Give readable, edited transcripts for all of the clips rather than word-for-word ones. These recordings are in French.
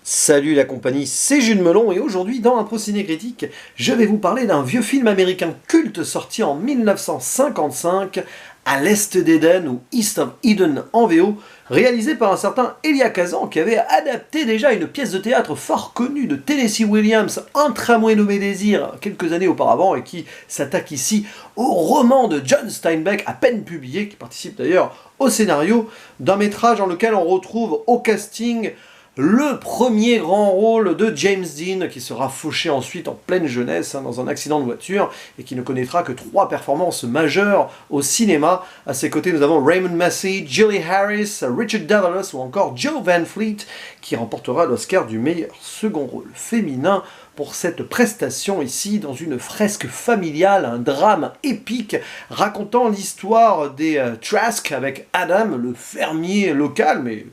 Salut la compagnie, c'est Jules Melon et aujourd'hui dans Impro Ciné Critique, je vais vous parler d'un vieux film américain culte sorti en 1955, À l'Est d'Éden ou East of Eden en VO, réalisé par un certain Elia Kazan qui avait adapté déjà une pièce de théâtre fort connue de Tennessee Williams, Un tramway nommé Désir, quelques années auparavant et qui s'attaque ici au roman de John Steinbeck, à peine publié, qui participe d'ailleurs au scénario d'un métrage dans lequel on retrouve au casting le premier grand rôle de James Dean, qui sera fauché ensuite en pleine jeunesse dans un accident de voiture et qui ne connaîtra que 3 performances majeures au cinéma. À ses côtés, nous avons Raymond Massey, Julie Harris, Richard Davalos ou encore Joe Van Fleet, qui remportera l'Oscar du meilleur second rôle féminin pour cette prestation ici dans une fresque familiale, un drame épique racontant l'histoire des Trask avec Adam, le fermier local, mais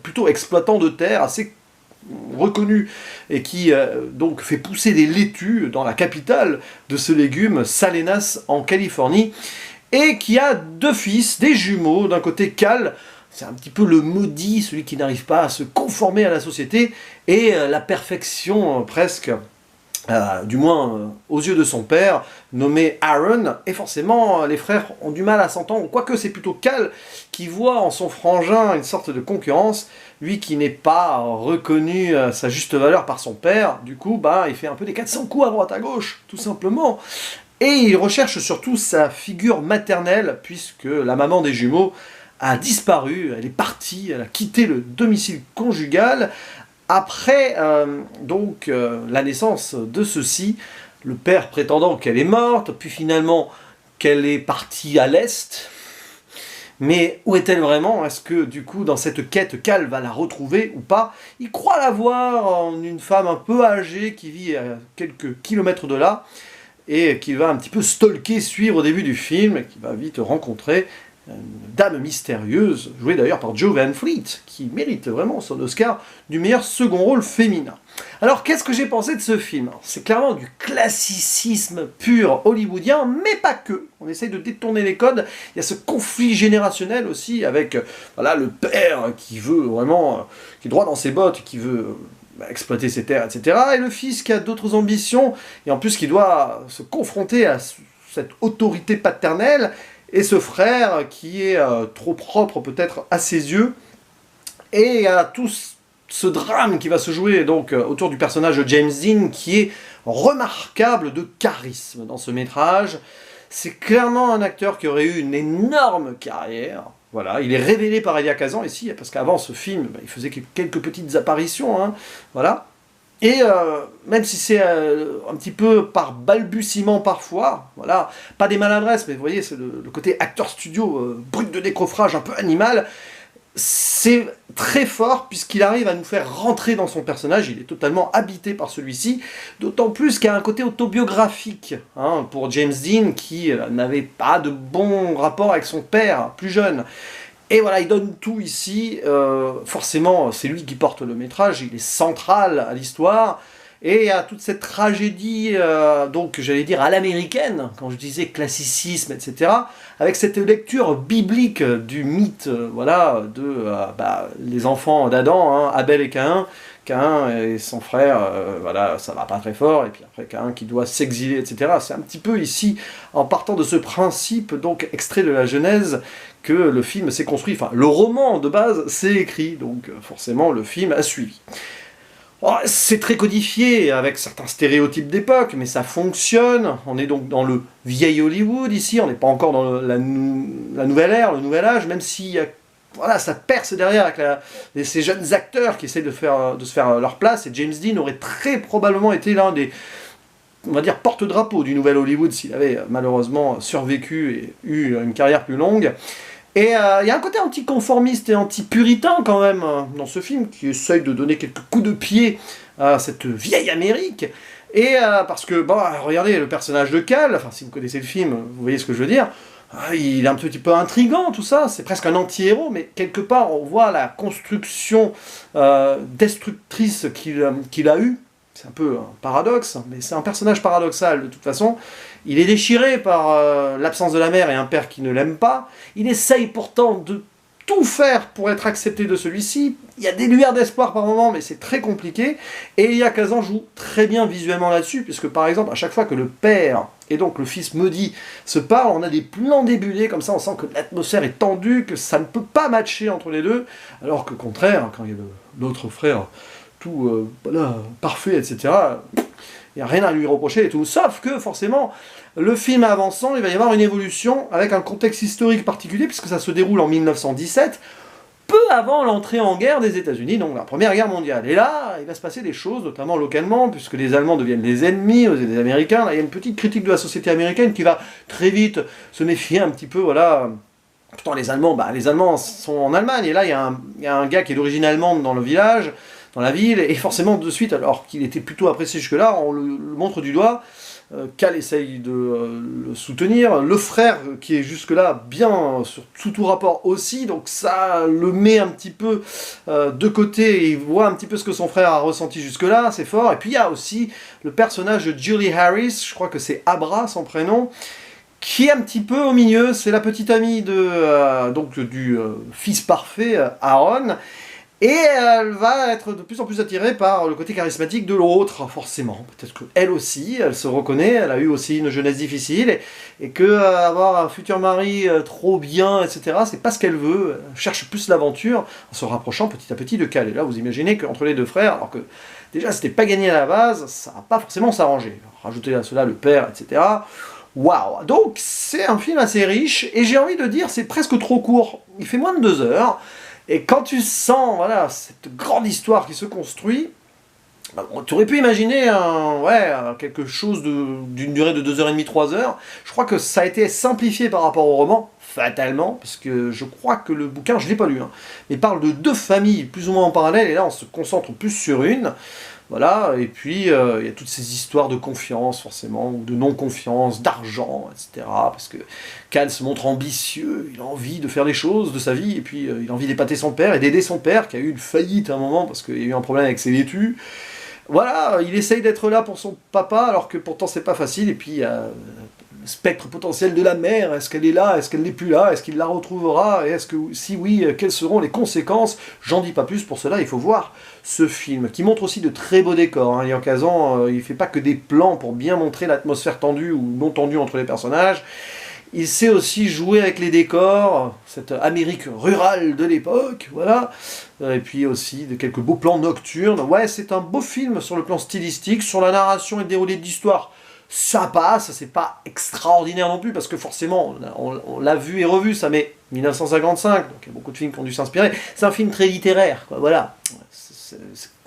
plutôt exploitant de terre, assez reconnu, et qui donc fait pousser des laitues dans la capitale de ce légume, Salinas, en Californie, et qui a 2 fils, des jumeaux, d'un côté Cal, c'est un petit peu le maudit, celui qui n'arrive pas à se conformer à la société, et la perfection presque, du moins aux yeux de son père, nommé Aaron, et forcément les frères ont du mal à s'entendre, quoique c'est plutôt Cal qui voit en son frangin une sorte de concurrence, lui qui n'est pas reconnu sa juste valeur par son père, du coup il fait un peu des 400 coups à droite à gauche, tout simplement, et il recherche surtout sa figure maternelle, puisque la maman des jumeaux a disparu, elle est partie, elle a quitté le domicile conjugal, après la naissance de ceux-ci, le père prétendant qu'elle est morte, puis finalement qu'elle est partie à l'Est. Mais où est-elle vraiment? Est-ce que du coup dans cette quête, Cal va la retrouver ou pas? Il croit la voir en une femme un peu âgée qui vit à quelques kilomètres de là, et qu'il va un petit peu stalker, suivre au début du film, et qu'il va vite rencontrer une dame mystérieuse, jouée d'ailleurs par Joe Van Fleet, qui mérite vraiment son Oscar du meilleur second rôle féminin. Alors qu'est-ce que j'ai pensé de ce film? C'est clairement du classicisme pur hollywoodien, mais pas que. On essaye de détourner les codes. Il y a ce conflit générationnel aussi avec le père qui veut vraiment, qui est droit dans ses bottes, qui veut exploiter ses terres, etc. Et le fils qui a d'autres ambitions, et en plus qui doit se confronter à cette autorité paternelle, et ce frère qui est trop propre peut-être à ses yeux, et à tout ce drame qui va se jouer donc autour du personnage de James Dean, qui est remarquable de charisme dans ce métrage. C'est clairement un acteur qui aurait eu une énorme carrière. Voilà, il est révélé par Elia Kazan ici, parce qu'avant ce film, il faisait quelques petites apparitions, voilà. Et même si c'est un petit peu par balbutiement parfois, voilà, pas des maladresses, mais vous voyez, c'est le côté acteur studio, brut de décoffrage, un peu animal, c'est très fort puisqu'il arrive à nous faire rentrer dans son personnage, il est totalement habité par celui-ci, d'autant plus qu'il y a un côté autobiographique pour James Dean qui n'avait pas de bon rapport avec son père plus jeune. Et voilà, il donne tout ici, forcément c'est lui qui porte le métrage, il est central à l'histoire, et à toute cette tragédie, donc j'allais dire à l'américaine, quand je disais classicisme, etc., avec cette lecture biblique du mythe, de les enfants d'Adam, Abel et Caïn, Caïn et son frère, ça va pas très fort, et puis après Caïn qui doit s'exiler, etc. C'est un petit peu ici, en partant de ce principe, donc extrait de la Genèse, que le film s'est construit, enfin le roman de base s'est écrit, donc forcément le film a suivi. C'est très codifié avec certains stéréotypes d'époque, mais ça fonctionne. On est donc dans le vieil Hollywood ici, on n'est pas encore dans la nouvelle ère, le nouvel âge, même si ça perce derrière avec ces jeunes acteurs qui essaient de se faire leur place, et James Dean aurait très probablement été l'un des, on va dire, porte-drapeau du nouvel Hollywood s'il avait malheureusement survécu et eu une carrière plus longue. Et il y a un côté anticonformiste et anti-puritain quand même dans ce film, qui essaye de donner quelques coups de pied à cette vieille Amérique. Et parce que, regardez, le personnage de Cal, enfin si vous connaissez le film, vous voyez ce que je veux dire, il est un petit peu intriguant tout ça, c'est presque un anti-héros, mais quelque part on voit la construction destructrice qu'il a eue. C'est un peu un paradoxe, mais c'est un personnage paradoxal de toute façon. Il est déchiré par l'absence de la mère et un père qui ne l'aime pas. Il essaye pourtant de tout faire pour être accepté de celui-ci. Il y a des lueurs d'espoir par moment, mais c'est très compliqué. Et Elia Kazan joue très bien visuellement là-dessus, puisque par exemple, à chaque fois que le père et donc le fils maudit se parlent, on a des plans débulés, comme ça on sent que l'atmosphère est tendue, que ça ne peut pas matcher entre les deux, alors qu'au contraire, quand il y a l'autre frère tout voilà, parfait, etc., il n'y a rien à lui reprocher et tout. Sauf que, forcément, le film avançant, il va y avoir une évolution avec un contexte historique particulier, puisque ça se déroule en 1917, peu avant l'entrée en guerre des États-Unis, donc la Première Guerre mondiale. Et là, il va se passer des choses, notamment localement, puisque les Allemands deviennent les ennemis des Américains. Là, il y a une petite critique de la société américaine qui va très vite se méfier un petit peu, voilà. Pourtant, les Allemands sont en Allemagne, et là, il y a un gars qui est d'origine allemande dans le village, dans la ville, et forcément, de suite, alors qu'il était plutôt apprécié jusque-là, on le montre du doigt. Cal essaye de le soutenir, le frère qui est jusque-là bien sous tout rapport aussi, donc ça le met un petit peu de côté, et il voit un petit peu ce que son frère a ressenti jusque-là, c'est fort. Et puis il y a aussi le personnage de Julie Harris, je crois que c'est Abra son prénom, qui est un petit peu au milieu, c'est la petite amie du fils parfait, Aaron, et elle va être de plus en plus attirée par le côté charismatique de l'autre, forcément. Peut-être qu'elle aussi, elle se reconnaît, elle a eu aussi une jeunesse difficile, et que avoir un futur mari trop bien, etc., c'est pas ce qu'elle veut. Elle cherche plus l'aventure, en se rapprochant petit à petit de Cal. Et là, vous imaginez qu'entre les deux frères, alors que déjà c'était pas gagné à la base, ça va pas forcément s'arranger. Rajouter à cela le père, etc., waouh! Donc c'est un film assez riche, et j'ai envie de dire, c'est presque trop court. Il fait moins de 2 heures, et quand tu sens voilà, cette grande histoire qui se construit, tu aurais pu imaginer quelque chose d'une durée de 2h30, 3 heures. Je crois que ça a été simplifié par rapport au roman, fatalement, parce que je crois que le bouquin, je ne l'ai pas lu, hein, mais parle de 2 familles plus ou moins en parallèle, et là on se concentre plus sur une. Voilà, et puis il y a toutes ces histoires de confiance, forcément, ou de non-confiance, d'argent, etc. Parce que Cal se montre ambitieux, il a envie de faire les choses de sa vie, et puis il a envie d'épater son père, et d'aider son père, qui a eu une faillite à un moment, parce qu'il y a eu un problème avec ses laitues. Voilà, il essaye d'être là pour son papa, alors que pourtant c'est pas facile, et puis il y a le spectre potentiel de la mère, est-ce qu'elle est là, est-ce qu'elle n'est plus là, est-ce qu'il la retrouvera, et est-ce que, si oui, quelles seront les conséquences? J'en dis pas plus, pour cela il faut voir ce film, qui montre aussi de très beaux décors. Elia Kazan, il fait pas que des plans pour bien montrer l'atmosphère tendue ou non tendue entre les personnages, il sait aussi jouer avec les décors, cette Amérique rurale de l'époque, voilà, et puis aussi de quelques beaux plans nocturnes. Ouais, c'est un beau film sur le plan stylistique, sur la narration et le déroulé de l'histoire. Ça passe, c'est pas extraordinaire non plus, parce que forcément, on l'a vu et revu, ça met 1955, donc il y a beaucoup de films qui ont dû s'inspirer. C'est un film très littéraire, quoi, voilà.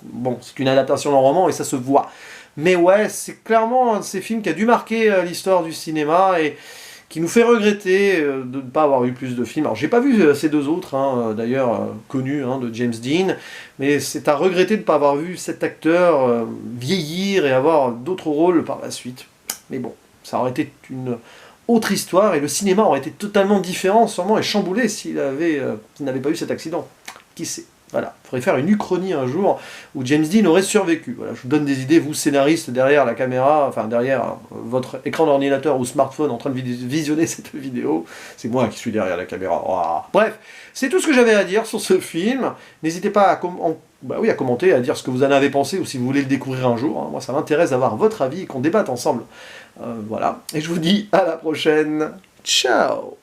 Bon, c'est une adaptation d'un roman et ça se voit. Mais ouais, c'est clairement un de ces films qui a dû marquer l'histoire du cinéma et qui nous fait regretter de ne pas avoir eu plus de films. Alors j'ai pas vu ces 2 autres, hein, d'ailleurs connus, hein, de James Dean, mais c'est à regretter de ne pas avoir vu cet acteur vieillir et avoir d'autres rôles par la suite. Mais bon, ça aurait été une autre histoire et le cinéma aurait été totalement différent sûrement et chamboulé s'il n'avait pas eu cet accident. Qui sait? Voilà, il faudrait faire une uchronie un jour où James Dean aurait survécu. Voilà, je vous donne des idées, vous scénaristes derrière la caméra, enfin derrière votre écran d'ordinateur ou smartphone en train de visionner cette vidéo. C'est moi qui suis derrière la caméra. Oh. Bref, c'est tout ce que j'avais à dire sur ce film. N'hésitez pas à commenter, à dire ce que vous en avez pensé ou si vous voulez le découvrir un jour. Hein. Moi, ça m'intéresse d'avoir votre avis et qu'on débatte ensemble. Voilà, et je vous dis à la prochaine. Ciao!